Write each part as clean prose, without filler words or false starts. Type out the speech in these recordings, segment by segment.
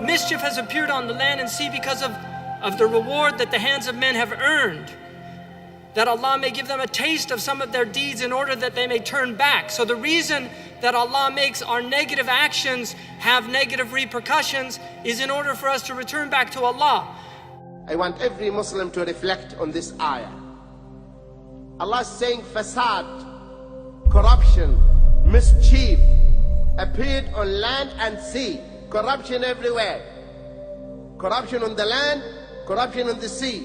Mischief has appeared on the land and sea because of the reward that the hands of men have earned, that Allah may give them a taste of some of their deeds in order that they may turn back. So the reason that Allah makes our negative actions have negative repercussions is in order for us to return back to Allah. I want every Muslim to reflect on this ayah. Allah is saying fasad, corruption, mischief appeared on land and sea. Corruption everywhere. Corruption on the land, corruption on the sea.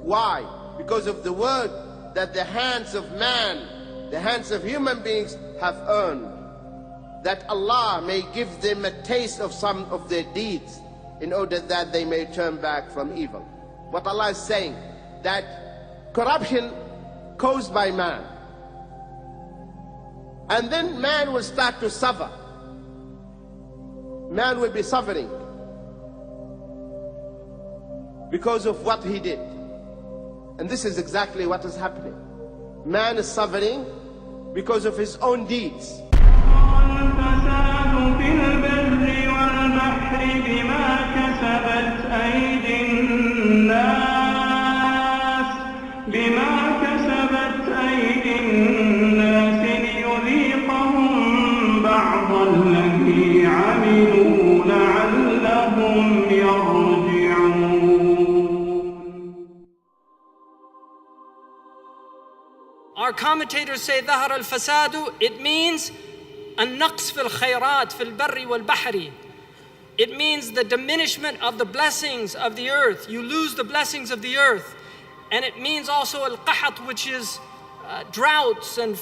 Why? Because of the word that the hands of man, the hands of human beings have earned. That Allah may give them a taste of some of their deeds in order that they may turn back from evil. What Allah is saying, that corruption caused by man. And then man will start to suffer. Man will be suffering because of what he did. And this is exactly what is happening. Man is suffering because of his own deeds. Our commentators say ظهر الفساد, it means النقص في الخيرات في البر والبحر. It means the diminishment of the blessings of the earth. You lose the blessings of the earth. And it means also al-qahat, which is droughts and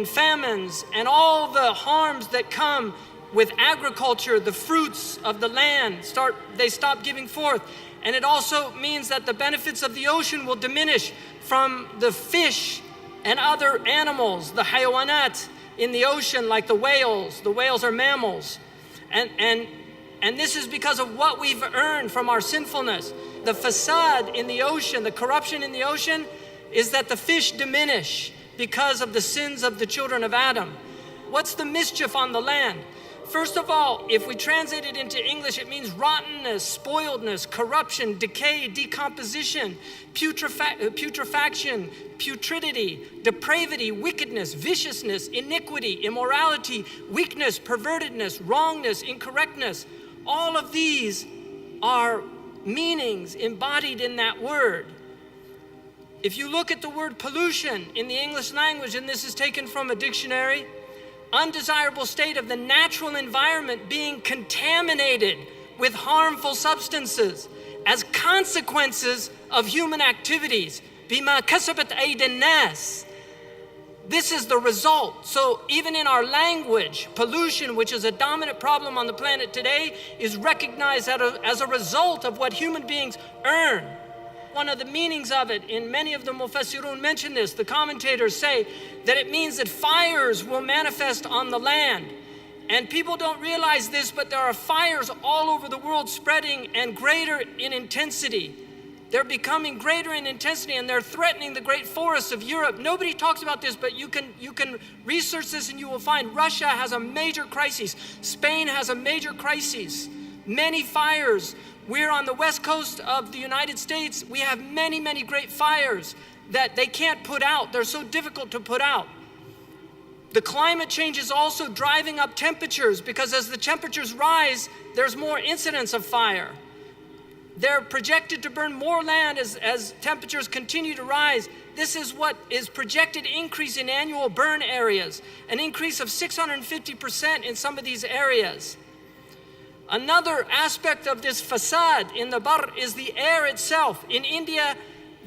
famines and all the harms that come with agriculture. The fruits of the land stop giving forth. And it also means that the benefits of the ocean will diminish from the fish and other animals, the hayawanat in the ocean, like the whales. The whales are mammals. And this is because of what we've earned from our sinfulness. The fasad in the ocean, the corruption in the ocean, is that the fish diminish because of the sins of the children of Adam. What's the mischief on the land? First of all, if we translate it into English, it means rottenness, spoiledness, corruption, decay, decomposition, putrefaction, putridity, depravity, wickedness, viciousness, iniquity, immorality, weakness, pervertedness, wrongness, incorrectness. All of these are meanings embodied in that word. If you look at the word pollution in the English language, and this is taken from a dictionary, undesirable state of the natural environment being contaminated with harmful substances as consequences of human activities. بما كسبت أيدي الناس. This is the result. So even in our language, pollution, which is a dominant problem on the planet today, is recognized as a result of what human beings earn. One of the meanings of it, in many of the mufassirun mention this, the commentators say that it means that fires will manifest on the land. And people don't realize this, but there are fires all over the world spreading and greater in intensity. They're becoming greater in intensity and they're threatening the great forests of Europe. Nobody talks about this, but you can research this and you will find Russia has a major crisis. Spain has a major crisis. Many fires. We're on the west coast of the United States. We have many, many great fires that they can't put out. They're so difficult to put out. The climate change is also driving up temperatures because as the temperatures rise, there's more incidence of fire. They're projected to burn more land as temperatures continue to rise. This is what is projected increase in annual burn areas, an increase of 650% in some of these areas. Another aspect of this fasad in the bar is the air itself. In India,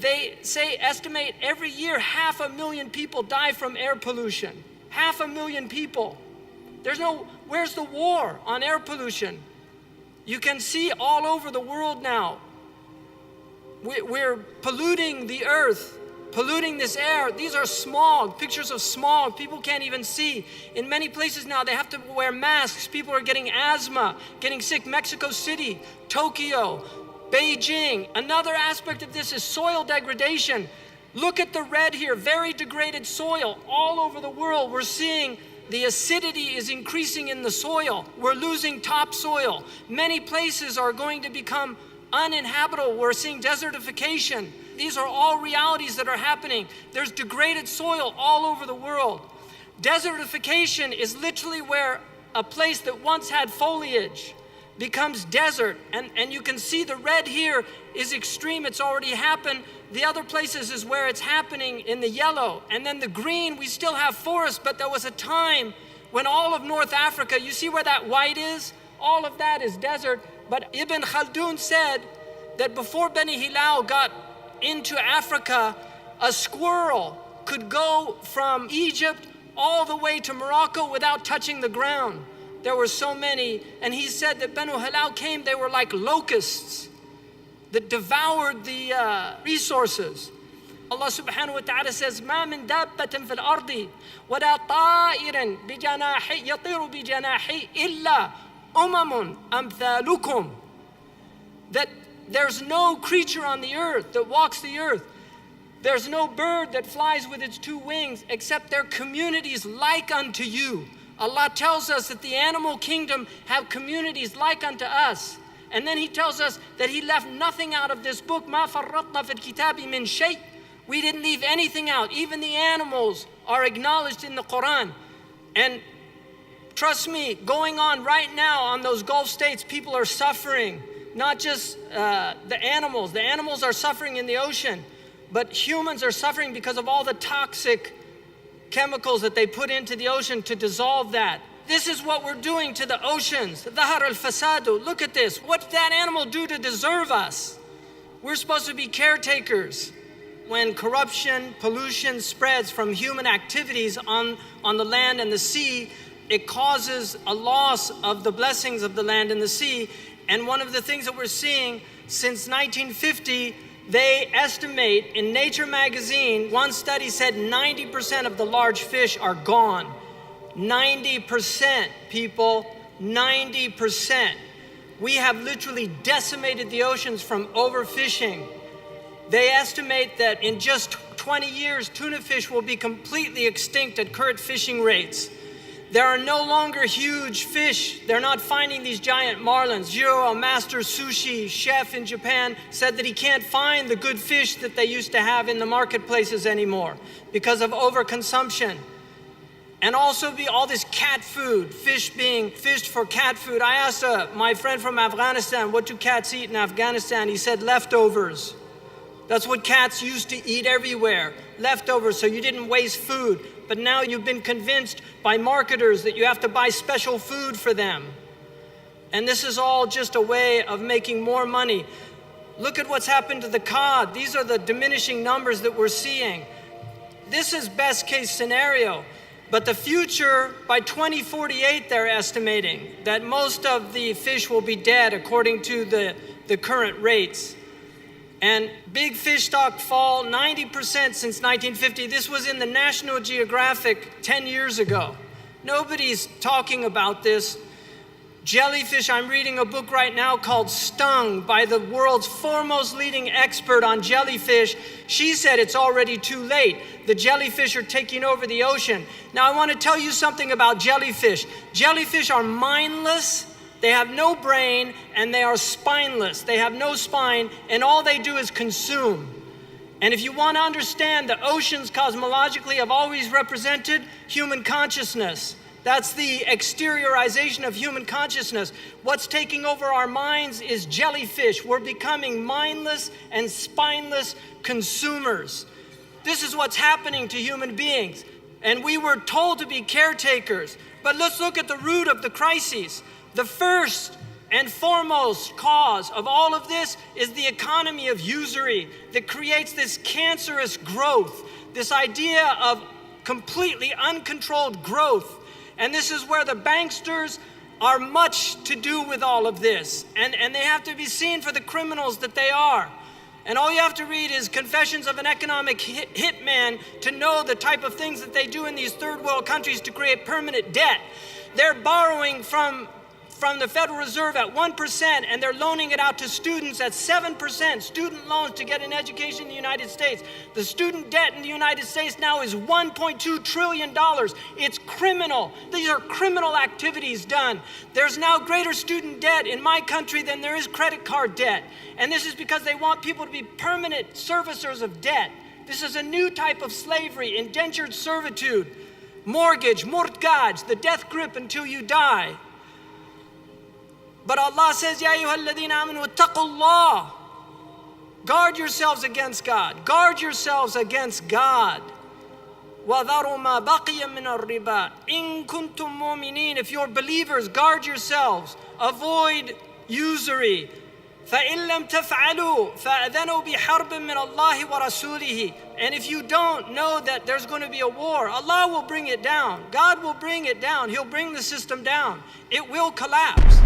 they estimate every year 500,000 people die from air pollution. 500,000 people. Where's the war on air pollution? You can see all over the world now. We're polluting the earth, polluting this air. These are smog, pictures of smog. People can't even see. In many places now, they have to wear masks. People are getting asthma, getting sick. Mexico City, Tokyo, Beijing. Another aspect of this is soil degradation. Look at the red here, very degraded soil. All over the world, we're seeing The acidity is increasing in the soil. We're losing topsoil. Many places are going to become uninhabitable. We're seeing desertification. These are all realities that are happening. There's degraded soil all over the world. Desertification is literally where a place that once had foliage becomes desert. And you can see the red here is extreme. It's already happened. The other places is where it's happening in the yellow. And then the green, we still have forests, but there was a time when all of North Africa, you see where that white is? All of that is desert. But Ibn Khaldun said that before Bani Hilal got into Africa, a squirrel could go from Egypt all the way to Morocco without touching the ground. There were so many, and he said that Banu Hilal came, they were like locusts that devoured the resources. Allah subhanahu wa ta'ala says, مَا مِن دَابَّةٍ فِي الْأَرْضِ وَلَا طَائِرٍ بِجَنَاحِهِ يَطِيرُ بِجَنَاحِهِ إِلَّا أُمَمٌ أَمْثَالُكُمْ. That there's no creature on the earth that walks the earth. There's no bird that flies with its two wings except their communities like unto you. Allah tells us that the animal kingdom have communities like unto us. And then He tells us that He left nothing out of this book. مَا فَرَّطْنَا فِي الْكِتَابِ مِنْ شَيْءٍ. We didn't leave anything out. Even the animals are acknowledged in the Quran. And trust me, going on right now on those Gulf states, people are suffering. Not just the animals. The animals are suffering in the ocean. But humans are suffering because of all the toxic chemicals that they put into the ocean to dissolve that. This is what we're doing to the oceans. ظهر الفساد. Look at this. What did that animal do to deserve us? We're supposed to be caretakers. When corruption, pollution spreads from human activities on the land and the sea, it causes a loss of the blessings of the land and the sea. And one of the things that we're seeing since 1950, they estimate in Nature magazine, one study said 90% of the large fish are gone. 90%, people, 90%. We have literally decimated the oceans from overfishing. They estimate that in just 20 years, tuna fish will be completely extinct at current fishing rates. There are no longer huge fish. They're not finding these giant marlins. Jiro, a master sushi chef in Japan, said that he can't find the good fish that they used to have in the marketplaces anymore because of overconsumption. And also all this cat food, fish being fished for cat food. I asked my friend from Afghanistan, what do cats eat in Afghanistan? He said leftovers. That's what cats used to eat everywhere, leftovers, so you didn't waste food. But now you've been convinced by marketers that you have to buy special food for them. And this is all just a way of making more money. Look at what's happened to the cod. These are the diminishing numbers that we're seeing. This is best case scenario. But the future, by 2048, they're estimating that most of the fish will be dead according to the current rates. And big fish stock fall 90% since 1950. This was in the National Geographic 10 years ago. Nobody's talking about this. Jellyfish, I'm reading a book right now called Stung by the world's foremost leading expert on jellyfish. She said it's already too late. The jellyfish are taking over the ocean. Now I want to tell you something about jellyfish. Jellyfish are mindless. They have no brain and they are spineless. They have no spine and all they do is consume. And if you want to understand, the oceans cosmologically have always represented human consciousness. That's the exteriorization of human consciousness. What's taking over our minds is jellyfish. We're becoming mindless and spineless consumers. This is what's happening to human beings. And we were told to be caretakers. But let's look at the root of the crises. The first and foremost cause of all of this is the economy of usury that creates this cancerous growth, this idea of completely uncontrolled growth. And this is where the banksters are much to do with all of this. And they have to be seen for the criminals that they are. And all you have to read is Confessions of an Economic Hitman to know the type of things that they do in these third world countries to create permanent debt. They're borrowing from from the Federal Reserve at 1%, and they're loaning it out to students at 7%, student loans to get an education in the United States. The student debt in the United States now is $1.2 trillion. It's criminal. These are criminal activities done. There's now greater student debt in my country than there is credit card debt. And this is because they want people to be permanent servicers of debt. This is a new type of slavery, indentured servitude, mortgage, murtgaj, the death grip until you die. But Allah says, Ya ayyuhalladhina amanu wattaqullah. Guard yourselves against God. Guard yourselves against God. وَذَرُوا مَا بَقِيَ مِنَ الرِّبَا إِن كُنتُم مُؤْمِنِينَ. If you're believers, guard yourselves. Avoid usury. فَإِن لَمْ تَفْعَلُوا فَأَذَنُوا بِحَرْبٍ مِّنَ اللَّهِ وَرَسُولِهِ. And if you don't know that there's going to be a war, Allah will bring it down. God will bring it down. He'll bring the system down. It will collapse.